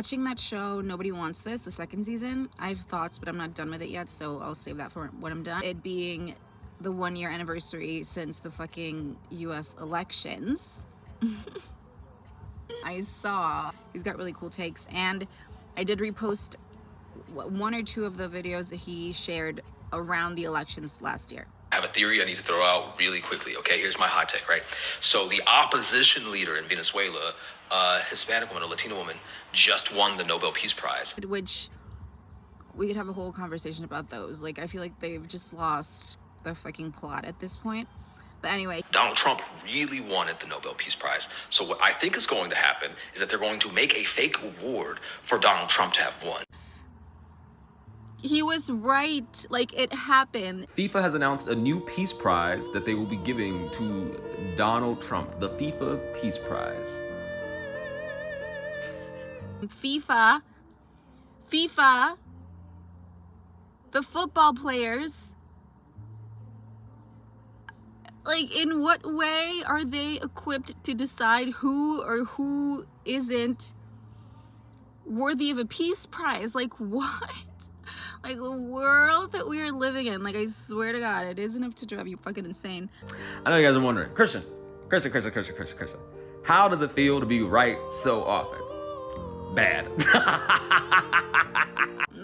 watching that show, Nobody Wants This, the second season. I have thoughts, but I'm not done with it yet, so I'll save that for when I'm done. It being the 1-year anniversary since the fucking US elections. I saw he's got really cool takes, and I did repost 1 or 2 of the videos that he shared around the elections last year. I have a theory I need to throw out really quickly. Okay, here's my hot take, right? So the opposition leader in Venezuela, a Hispanic woman, a Latina woman, just won the Nobel Peace Prize. Which we could have a whole conversation about those. Like, I feel like they've just lost the fucking plot at this point. But anyway, Donald Trump really wanted the Nobel Peace Prize. So what I think is going to happen is that they're going to make a fake award for Donald Trump to have won. he was right. Like, it happened. FIFA has announced a new peace prize that they will be giving to Donald Trump, the FIFA Peace Prize. FIFA, the football players, like, in what way are they equipped to decide who or who isn't worthy of a peace prize? Like, what? Like, the world that we are living in, like, I swear to God, it is enough to drive you fucking insane. I know you guys are wondering, Christian, how does it feel to be right so often? Bad.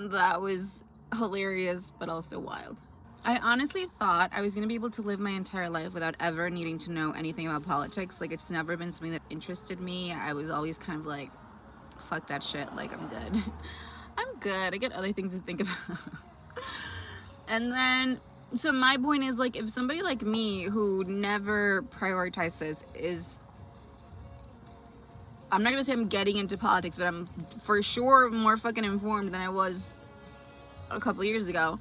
That was hilarious, but also wild. I honestly thought I was going to be able to live my entire life without ever needing to know anything about politics. Like, it's never been something that interested me. I was always kind of like, fuck that shit. Like, I'm good. I'm good. I got other things to think about. And then, so my point is, like, if somebody like me who never prioritized this is, I'm not going to say I'm getting into politics, but I'm for sure more fucking informed than I was a couple years ago.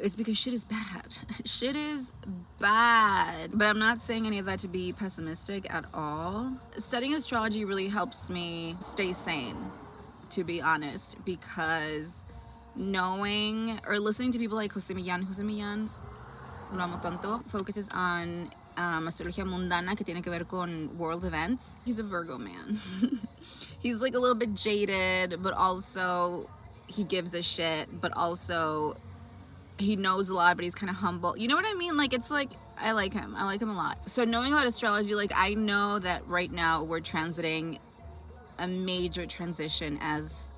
It's because shit is bad. Shit is bad. But I'm not saying any of that to be pessimistic at all. Studying astrology really helps me stay sane, to be honest, because knowing or listening to people like Jose Millán, lo amo tanto, focuses on astrología mundana, que tiene que ver con world events. He's a Virgo man. He's like a little bit jaded, but also he gives a shit, but also he knows a lot, but he's kind of humble. You know what I mean? Like, it's like, I like him a lot. So knowing about astrology, like, I know that right now we're transiting a major transition as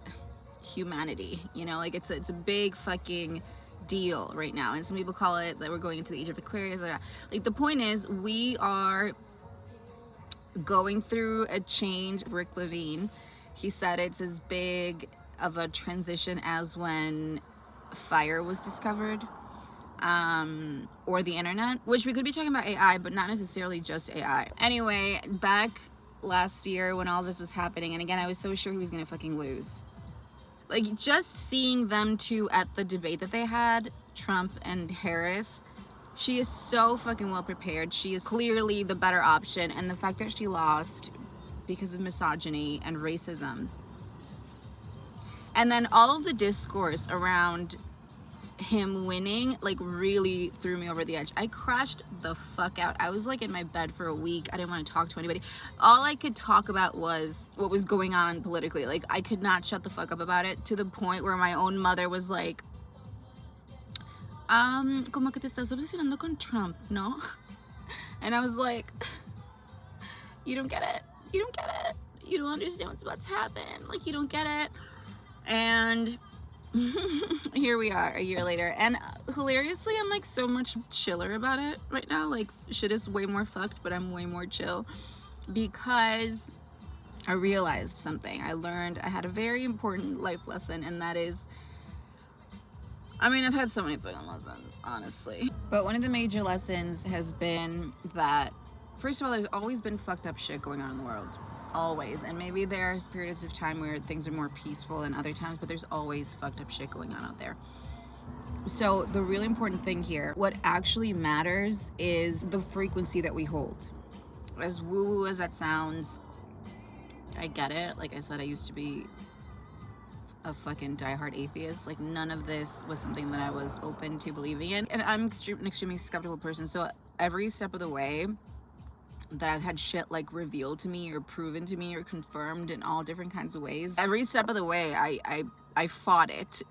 humanity, you know, like, it's a big fucking deal right now. And some people call it that we're going into the age of Aquarius. Like, the point is, we are going through a change. Rick Levine, he said it's as big of a transition as when fire was discovered, or the internet, which we could be talking about AI, but not necessarily just AI. Anyway, back last year when all this was happening, and again, I was so sure he was gonna fucking lose. Like, just seeing them two at the debate that they had, Trump and Harris, she is so fucking well prepared. She is clearly the better option, and the fact that she lost because of misogyny and racism, and then all of the discourse around him winning, like, really threw me over the edge. I crashed the fuck out. I was like in my bed for a week. I didn't want to talk to anybody. All I could talk about was what was going on politically. Like, I could not shut the fuck up about it, to the point where my own mother was like, como que te estás obsesionando con Trump, no? And I was like, you don't get it. You don't get it. You don't understand what's about to happen. Like, you don't get it. And here we are a year later, and hilariously, I'm like so much chiller about it right now. Like, shit is way more fucked, but I'm way more chill, because I realized something. I had a very important life lesson, and that is, I mean, I've had so many fucking lessons, honestly, but one of the major lessons has been that, first of all, there's always been fucked up shit going on in the world. Always. And maybe there's periods of time where things are more peaceful than other times, but there's always fucked up shit going on out there. So the really important thing here, what actually matters, is the frequency that we hold. As woo-woo as that sounds, I get it. Like I said, I used to be a fucking diehard atheist. Like, none of this was something that I was open to believing in, and I'm an extremely skeptical person. So every step of the way, that I've had shit like revealed to me or proven to me or confirmed in all different kinds of ways. Every step of the way, I fought it.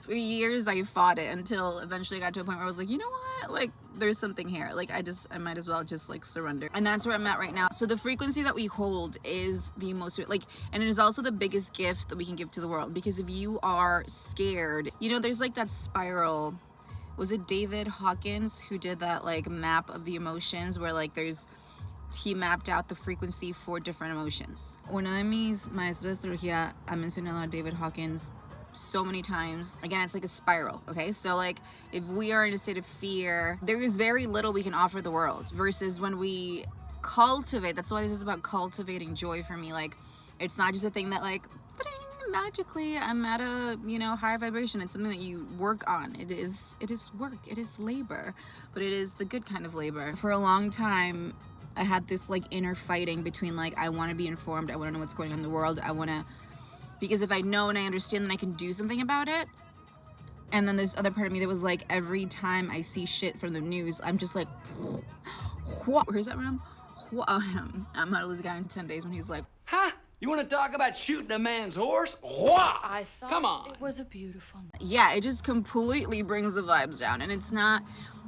For years, I fought it until eventually I got to a point where I was like, you know what? Like, there's something here. Like, I might as well just like surrender. And that's where I'm at right now. So the frequency that we hold is the most, like, and it is also the biggest gift that we can give to the world. Because if you are scared, you know, there's like that spiral. Was it David Hawkins who did that like map of the emotions where like he mapped out the frequency for different emotions? Una de mis maestras de astrología ha mencionado a David Hawkins so many times. Again, it's like a spiral, okay? So like if we are in a state of fear, there is very little we can offer the world versus when we cultivate. That's why this is about cultivating joy for me. Like, it's not just a thing that like magically I'm at a, you know, higher vibration. It's something that you work on. It is work, it is labor, but it is the good kind of labor. For a long time I had this like inner fighting between like, I want to be informed, I want to know what's going on in the world, because if I know and I understand, then I can do something about it. And then there's other part of me that was like, every time I see shit from the news, I'm just like, where's that from? I'm gonna lose a guy in 10 days when he's like, huh? You want to talk about shooting a man's horse? Wah! I thought Come on. it was a beautiful night. yeah, it just completely brings the vibes down. And it's not,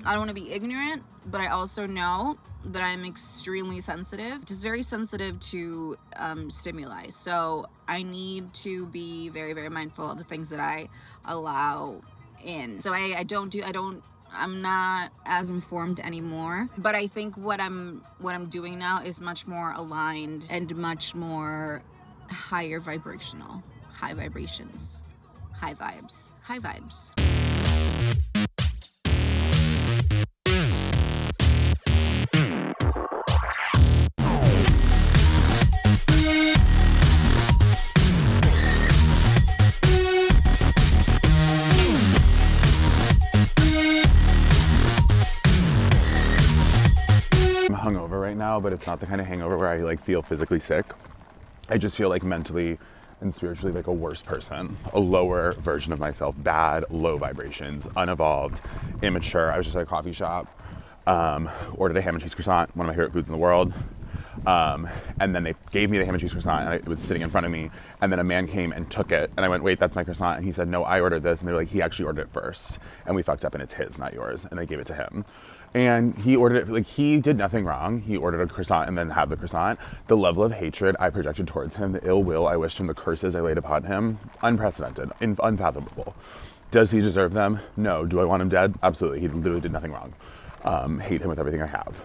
I don't want to be ignorant, but I also know that I'm extremely sensitive, just very sensitive to stimuli. So I need to be very, very mindful of the things that I allow in. So I'm not as informed anymore, but I think what I'm doing now is much more aligned and much more higher vibrational, high vibrations, high vibes. I'm hungover right now, but it's not the kind of hangover where I like feel physically sick. I just feel like mentally and spiritually like a worse person, a lower version of myself, bad, low vibrations, unevolved, immature. I was just at a coffee shop, ordered a ham and cheese croissant, one of my favorite foods in the world. And then they gave me the ham and cheese croissant and it was sitting in front of me. And then a man came and took it. And I went, wait, that's my croissant. And he said, no, I ordered this. And they were like, he actually ordered it first. And we fucked up and it's his, not yours. And they gave it to him. And he ordered it, like he did nothing wrong. He ordered a croissant and then had the croissant. The level of hatred I projected towards him, the ill will I wished him, the curses I laid upon him, unprecedented, unfathomable. Does he deserve them? No. Do I want him dead? Absolutely. He literally did nothing wrong. Hate him with everything I have.